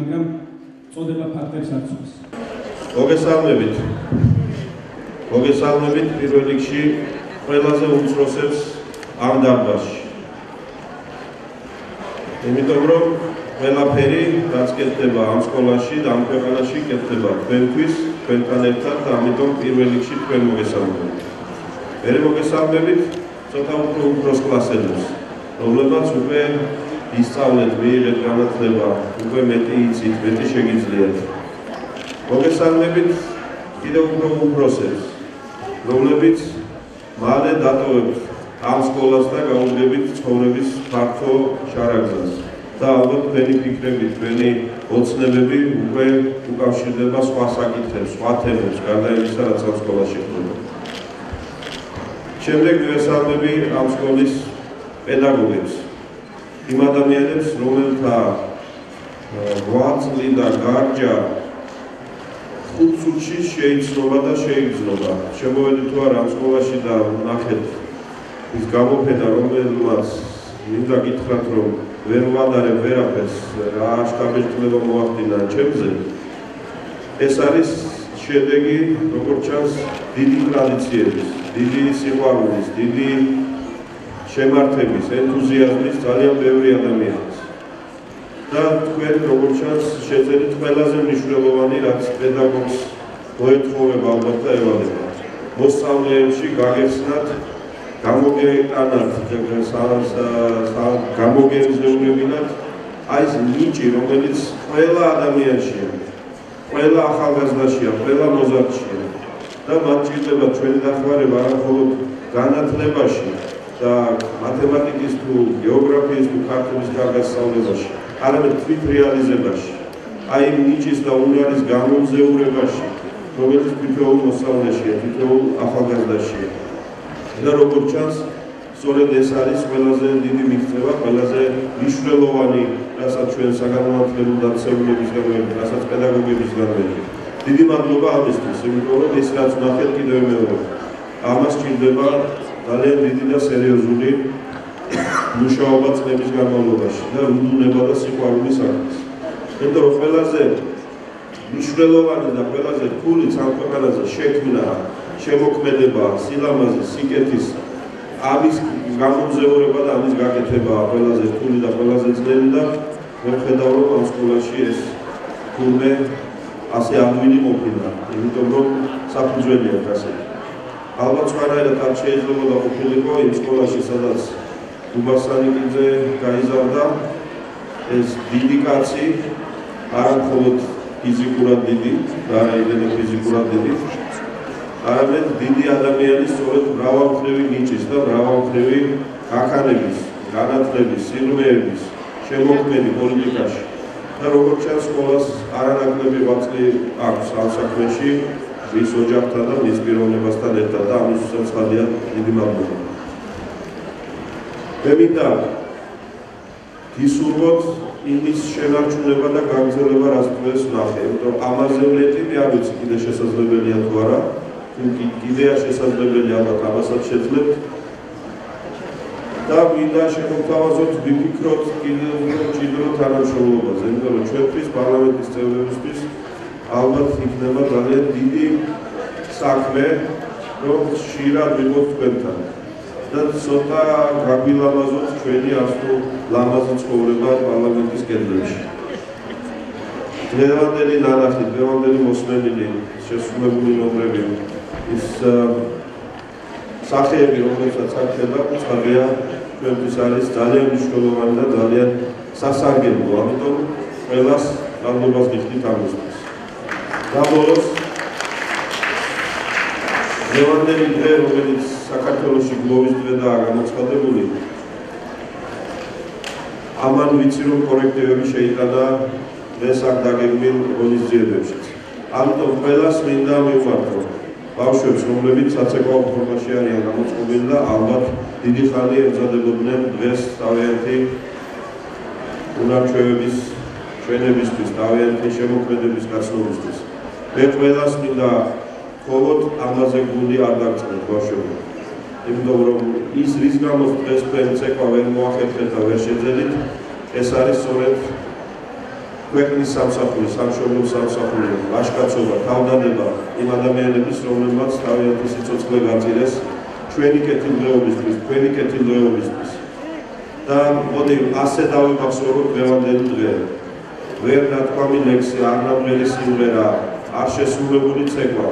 მაგრამ წოდება ფაქტებს არ ცვლის. მოგესალმებით პირველ რიგში ყველაზე უმცროსებს ამ დარბაზში. იმიტომ რომ ყველაფერი რაც კეთდება ამ სკოლაში და ამ ქვეყანაში კეთდება თქვენთვის, თქვენთან ერთად და ამიტომ პირველ რიგში თქვენ მოგესალმებით. მერე მოგესალმებით ცოტა უფრო უფროს კლასელებს, რომლებმაც უკვე ისწავლეთ, მიიღეთ განათლება, უკვე მეტი იცით, მეტი შეგიძლიათ. მოგესალმებით კიდევ უფრო უფროსებს, რომლებიც მალე დატოვებთ ამ სკოლას და გაუგებით ცხოვრების ფართო შარაგზას. და ალბათ თქვენი ფიქრები, თქვენი ოცნებები უკვე უკავშირდება სხვა საკითხებს, სხვა თემებს, გარდა იმისა, რაც ამ სკოლაში ხდება. შემდეგ მივესალმები ამ სკოლის პედაგოგებს. იმ ადამიანებს, რომელთა ღვაწლი და გარჯა 5 წუთში შეიცნობა და შეიგრძნობა. შემოვედით თუ არა ამ სკოლაში და ნახეთ ის გამოფენა, რომელმაც მინდა გითხრათ, რომ ვერ ვადარებ ვერაფერს, რა შთაბეჭდილება მოახდინა ჩემზე. ეს არის შედეგი, როგორც ჩანს, დიდი ტრადიციების, დიდი სიყვარულის, დიდი შემართების, ენთუზიაზმის ძალიან ბევრი ადამიანის. და თქვენ როგორც ჩანს შეძენით ყველაზე მნიშვნელოვანი, რაც პედაგოგს მოეთხოვება ალბათ და ევალებათ. მოსწავლეებში გაგეხსნათ, გამოგეტანათ, გამოგეზრუნებინათ აი ეს ნიჭი, რომელიც ყველა ადამიანშია, ყველა ახალგაზრდაშია, ყველა მოზარდშია. და მათ ჭირდება ჩვენი დახმარება არა მხოლოდ განათლებაში და მათემატიკის თუ გეოგრაფიის თუ ქართულის გარდასწავლებაში, არამედ თვით რეალიზებაში. აი იმ ნიჭის და უნარის გამომზეურებაში, რომელიც თითოეულ მოსწავლეშია, თითოეულ ახალგაზრდაშია. და როგორც ჩანს, სწორედ ეს არის ყველაზე დიდი მიღწევა, ყველაზე მნიშვნელოვანი, რასაც ჩვენ საგანმანათლებლო დაწესებულებისგან ვერთ, რასაც პედაგოგებისგან ვერთ. დიდი მადლობა ამისთვის, იმიტომ რომ ეს რაც ნახეთ კიდევ მეორე. ამას ჭირდება ძალიან დიდი და სერიოზული მუშაობა წლების განმავლობაში და უდუნება და სიყვარული საქმის. იმიტომ რომ ყველაზე მნიშვნელოვანი და ყველაზე რთული ამ ქვეყანაზე შექმნა, შემოქმედება, სილამაზის, სიკეთის, ამის გამომზეურება და ამის გაკეთება ყველაზე რთული და ყველაზე ძნელი და მე ვხედავ, რომ ამ სკოლაში ეს თურმე ასე ადვილი ყოფილა, იმიტომ რომ საფუძველია ასე. ალბათ სხვანაირად არ შეიძლება და ყოფილიყო იმ სკოლაში, სადაც უბასანიკიძე გაიზარდა, ეს დიდი კაცი, არა მხოლოდ ფიზიკურად დიდი, არა იმенно ფიზიკურად დიდი, არამედ დიდი ადამიანი სწორედ მრავალმხრივი ნიჭის და მრავალმხრივი გაქანების, განათლების, სიღრმეების, შემოქმედი პოლიტიკაში. და როგორც ჩანს, სკოლას არანაკლები ღვაწლი აქვს ამ საქმეში, მის ოჯახთან და მის პიროვნებასთან ერთად და ამისთვისაც ხალხია დიდი მადლობა. მე მინდა გისურვოთ იმის შენარჩუნება და გაგრძელება, რაც დღეს ვნახე, იმიტომ რომ ამაზე ვლეტი, მე არ ვიცი კიდე შესაძლებელია თუ არა, კიდეა შესაძლებელი, ალბათ ამასაც შეძლებთ. და მინდა შემოგთავაზოთ, ვიფიქროთ კიდევ ჭიდრო თანამშრომლობაზე, იმიტომ რომ ჩვენთვის პარლამენტის წევრებისთვის ალბათ იქნება ძალიან დიდი საქმე, რომ ხშირად ვიყოთ თქვენთან და ცოტა გაგვილამაზოთ ჩვენი ასულ ლამაზი ცხოვრება პარლამენტის კედლებში. დღევანდელი ნანახი, დღევანდელი მოსმენილი, შესრულებული ნომრები, ის სახეები, რომელსაც აქ ცხადია, ჩვენთვის არის ძალიან მნიშვნელოვანი და ძალიან სასარგებლო, ამიტომ ყველას მადლობას გიხდით ამისთვის. და ბოლოს დღევანდელი დღე, რომელიც საქართველოში გლოვის დღედაა გამოცხადებული, ამან ვიცი რომ კორექტივები შეიტანა დღეს აქ დაგეგმილ ღონისძიებებშიც. ამიტომ ყველას მინდა მივმართო ბავშვებს, რომლებიც საცეკვაო ფორმაში არიან გამოწყობილი და ალბათ დიდი ხანი ემზადებოდნენ დღეს თავიანთი უნარჩვევების ჩვენებისთვის, თავიანთი შემოქმედების გაცნობისთვის. მე ყველას მინდა მხოლოდ ამაზე გული არ დაგწყდეთ ბავშვებო. იმიტომ რომ ის რის გამოც დღეს თქვენ ცეკვა ვერ მოახერხეთ და ვერ შეძენით, ეს არის სწორედ ქვეყნის სამსახური, სამშობლო სამსახური, ლაშქრობა, თავდადება იმ ადამიანების, რომლებმაც თავიანთი სიცოცხლე გაწირეს ჩვენი კეთილდღეობისთვის, თქვენი კეთილდღეობისთვის. და მოდი ასე დავიმახსოვროთ დღევანდელი დღე. ვერ ნათქვამი ლექსი, არ ნამღერი სიმღერა, არ შესრულებული ცეკვა.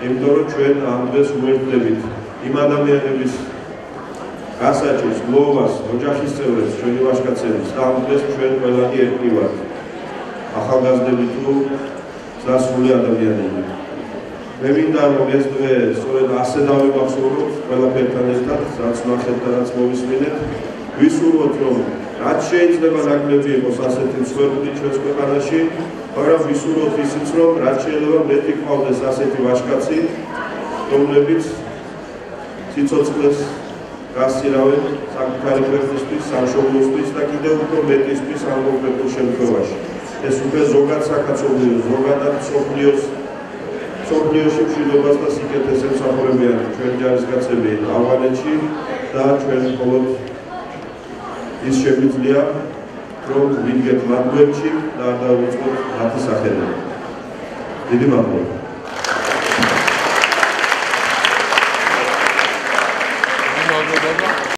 იმიტომ რომ ჩვენ ამ დღეს უერთდებით იმ ადამიანების გასაჭირს, გლოვას, ოჯახის წევრებს, ჩვენი ვაჟკაცების და ამ დღეს ჩვენ ყველანი ერთი ვართ. ახალგაზრდები თუ ზასული ადამიანები. მე მინდა რომ ეს დღე სწორედ ასე დავიმახსოვროთ ყველაფერთან ერთად, რაც ნახეთ და რაც მოვისმინეთ, ვისურვოთ რომ რაც შეიძლება ნაკლები იყოს ასეთი მსხვერპლი ჩვენს ქვეყანაში, მაგრამ ვისურვოთ ისიც რომ რაც შეიძლება მეტი ყავდეს ასეთი ვაჟკაცი, რომლებიც სიცოცხლეს გასწირავენ საკუთარი ქვეყნისთვის, სამშობლოსთვის და კიდევ უფრო მეტისთვის ამ კონკრეტულ შემთხვევაში. ეს უკვე ზოგად საკაცობრიო, ზოგადად მსოფლიოში მშვიდობას და სიკეთეს ემსახურებიან ჩვენი ჯარისკაცები ავღანეთში და ჩვენ მხოლოდ ის შეგვიძლია რომ ვიდგეთ მათ გვერდში და არ დავიწყოთ მათი სახელები. დიდი მადლობა.